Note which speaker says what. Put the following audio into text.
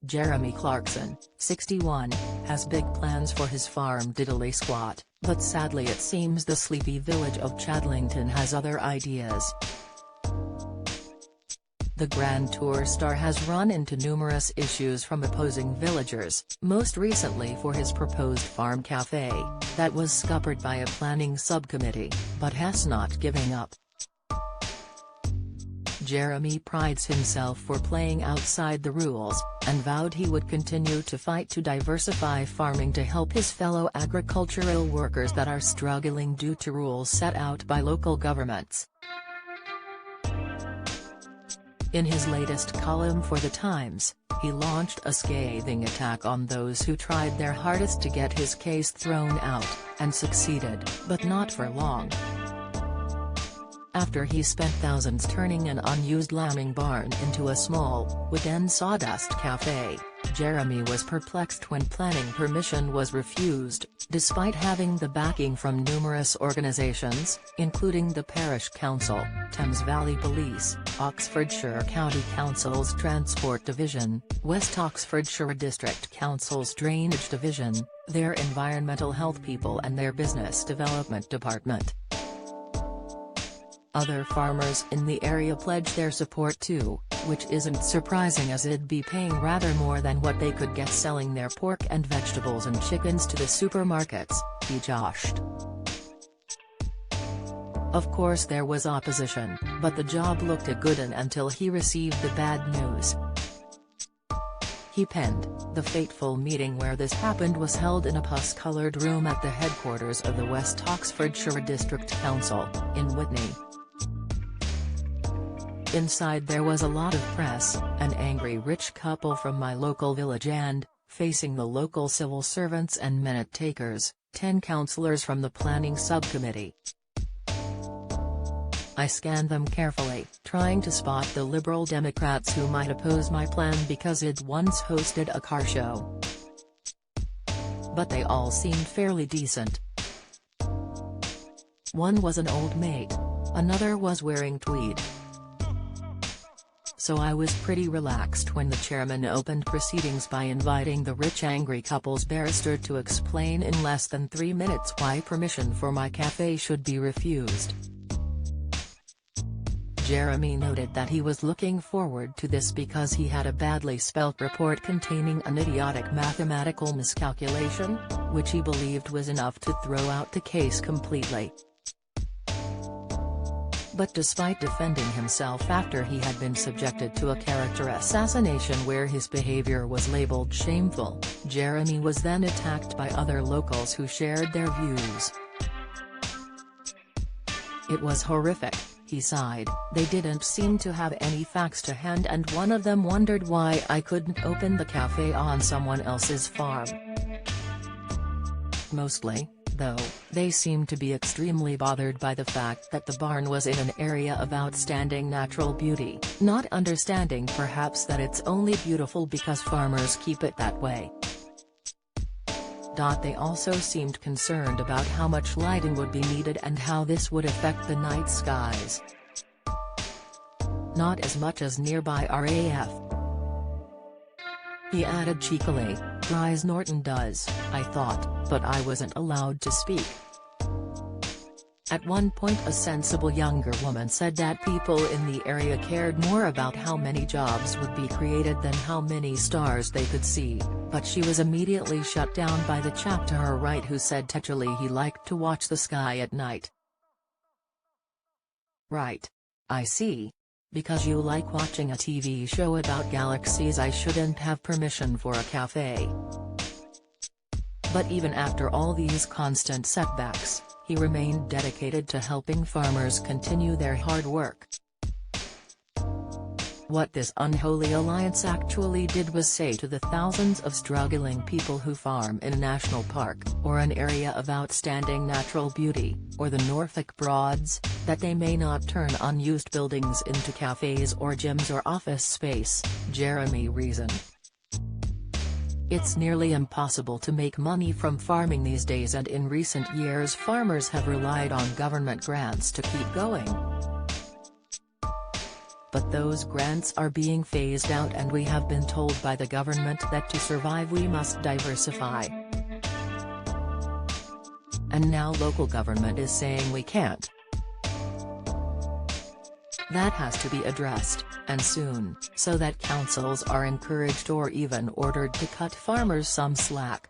Speaker 1: Jeremy Clarkson, 61, has big plans for his farm diddly squat, but sadly it seems the sleepy village of Chadlington has other ideas. The Grand Tour star has run into numerous issues from opposing villagers, most recently for his proposed farm café, that was scuppered by a planning subcommittee, but has not giving up. Jeremy prides himself for playing outside the rules, and vowed he would continue to fight to diversify farming to help his fellow agricultural workers that are struggling due to rules set out by local governments. In his latest column for The Times, he launched a scathing attack on those who tried their hardest to get his case thrown out, and succeeded, but not for long. After he spent thousands turning an unused lambing barn into a small, wooden sawdust café, Jeremy was perplexed when planning permission was refused, despite having the backing from numerous organisations, including the Parish Council, Thames Valley Police, Oxfordshire County Council's Transport Division, West Oxfordshire District Council's Drainage Division, their Environmental Health people and their Business Development Department. Other farmers in the area pledged their support too, which isn't surprising as it'd be paying rather more than what they could get selling their pork and vegetables and chickens to the supermarkets, he joshed. Of course there was opposition, but the job looked a good one until he received the bad news. He penned, "The fateful meeting where this happened was held in a pus-coloured room at the headquarters of the West Oxfordshire District Council, in Witney. Inside there was a lot of press, an angry rich couple from my local village and, facing the local civil servants and minute takers, 10 councillors from the planning subcommittee. I scanned them carefully, trying to spot the Liberal Democrats who might oppose my plan because I'd once hosted a car show. But they all seemed fairly decent. One was an old mate. Another was wearing tweed. So I was pretty relaxed when the chairman opened proceedings by inviting the rich angry couple's barrister to explain in less than 3 minutes why permission for my café should be refused." Jeremy noted that he was looking forward to this because he had a badly spelt report containing an idiotic mathematical miscalculation, which he believed was enough to throw out the case completely. But despite defending himself after he had been subjected to a character assassination where his behavior was labeled shameful, Jeremy was then attacked by other locals who shared their views. "It was horrific," he sighed. "They didn't seem to have any facts to hand and one of them wondered why I couldn't open the cafe on someone else's farm. Mostly, though, they seemed to be extremely bothered by the fact that the barn was in an area of outstanding natural beauty, not understanding perhaps that it's only beautiful because farmers keep it that way. They also seemed concerned about how much lighting would be needed and how this would affect the night skies. Not as much as nearby RAF." He added cheekily, "Grise Norton does, I thought, but I wasn't allowed to speak." At one point a sensible younger woman said that people in the area cared more about how many jobs would be created than how many stars they could see, but she was immediately shut down by the chap to her right who said tetchily he liked to watch the sky at night. "Right. I see. Because you like watching a TV show about galaxies I shouldn't have permission for a cafe." But even after all these constant setbacks, he remained dedicated to helping farmers continue their hard work. What this unholy alliance actually did was say to the thousands of struggling people who farm in a national park, or an area of outstanding natural beauty, or the Norfolk Broads, that they may not turn unused buildings into cafes or gyms or office space, Jeremy reasoned. "It's nearly impossible to make money from farming these days and in recent years farmers have relied on government grants to keep going. but those grants are being phased out and we have been told by the government that to survive we must diversify. And now local government is saying we can't. That has to be addressed, and soon, so that councils are encouraged or even ordered to cut farmers some slack.